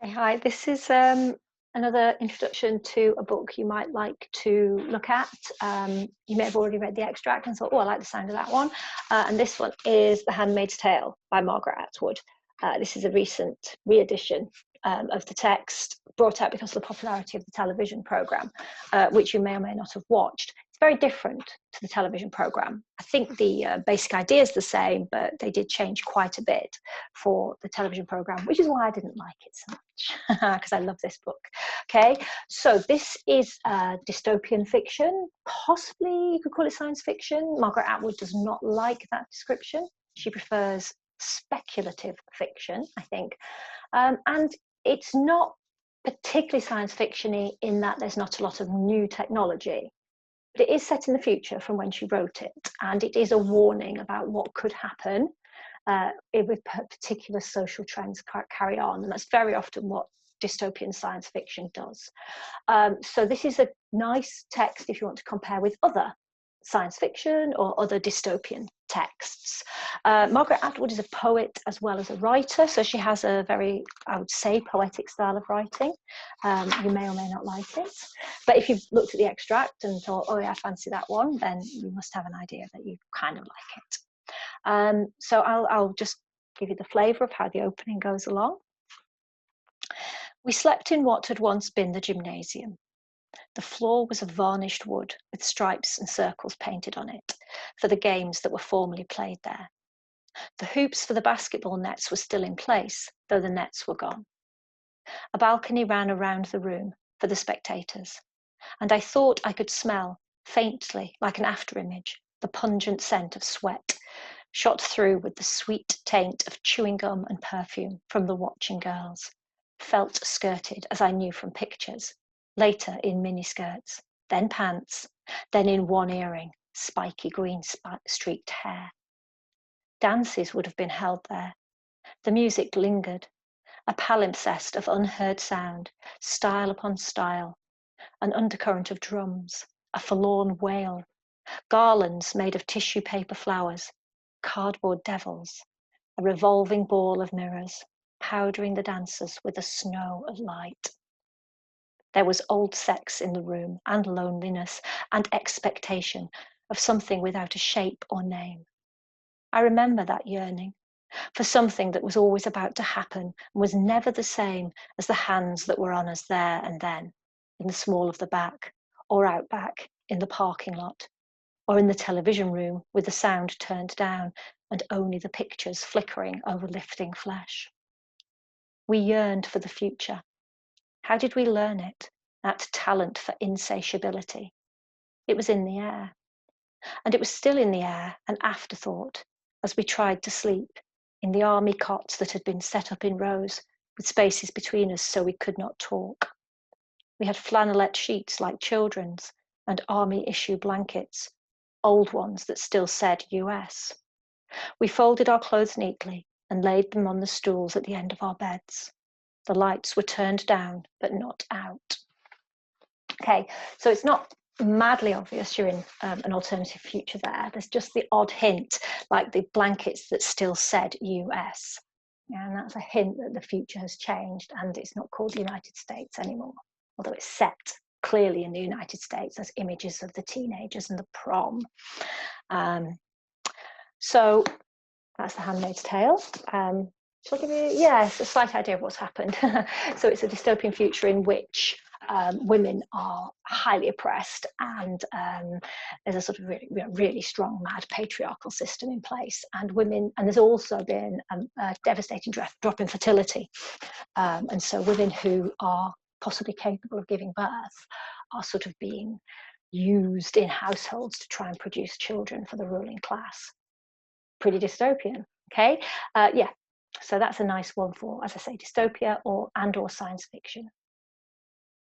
Hey, hi, this is another introduction to a book you might like to look at. You may have already read the extract and thought, oh, I like the sound of that one. And this one is The Handmaid's Tale by Margaret Atwood. This is a recent re-edition of the text, brought out because of the popularity of the television programme, which you may or may not have watched. It's very different to the television programme. I think the basic idea is the same, but they did change quite a bit for the television programme, which is why I didn't like it so much, because I love this book. Okay, so this is dystopian fiction, possibly you could call it science fiction. Margaret Atwood does not like that description. She prefers speculative fiction, I think. And it's not particularly science fiction-y in that there's not a lot of new technology. But it is set in the future from when she wrote it, and it is a warning about what could happen with particular social trends carry on, and that's very often what dystopian science fiction does. So this is a nice text if you want to compare with other science fiction or other dystopian texts. Margaret Atwood is a poet as well as a writer, so she has a very, I would say, poetic style of writing. You may or may not like it, but if you've looked at the extract and thought, oh yeah, I fancy that one, then you must have an idea that you kind of like it. So I'll just give you the flavour of how the opening goes along. We slept in what had once been the gymnasium. The floor was of varnished wood with stripes and circles painted on it for the games that were formerly played there. The hoops for the basketball nets were still in place, though the nets were gone. A balcony ran around the room for the spectators, and I thought I could smell, faintly like an afterimage, the pungent scent of sweat, shot through with the sweet taint of chewing gum and perfume from the watching girls, felt skirted as I knew from pictures, later in miniskirts, then pants, then in one earring, spiky green streaked hair. Dances would have been held there. The music lingered, a palimpsest of unheard sound, style upon style, an undercurrent of drums, a forlorn wail, garlands made of tissue paper flowers, cardboard devils, a revolving ball of mirrors, powdering the dancers with a snow of light. There was old sex in the room, and loneliness, and expectation of something without a shape or name. I remember that yearning for something that was always about to happen and was never the same as the hands that were on us there and then, in the small of the back, or out back in the parking lot, or in the television room with the sound turned down and only the pictures flickering over lifting flesh. We yearned for the future. How did we learn it, that talent for insatiability? It was in the air. And it was still in the air, an afterthought, as we tried to sleep, in the army cots that had been set up in rows, with spaces between us so we could not talk. We had flannelette sheets like children's, and army issue blankets, old ones that still said US. We folded our clothes neatly and laid them on the stools at the end of our beds. The lights were turned down, but not out. Okay, so it's not madly obvious you're in an alternative future there. There's just the odd hint, like the blankets that still said US. And that's a hint that the future has changed and it's not called the United States anymore, although it's set clearly in the United States as images of the teenagers and the prom. So that's The Handmaid's Tale. Shall I give you, it's a slight idea of what's happened. So it's a dystopian future in which women are highly oppressed and there's a sort of really strong, mad patriarchal system in place. And women, and there's also been a devastating drop in fertility. And so women who are possibly capable of giving birth are sort of being used in households to try and produce children for the ruling class. Pretty dystopian, okay? So that's a nice one for, as I say, dystopia or science fiction.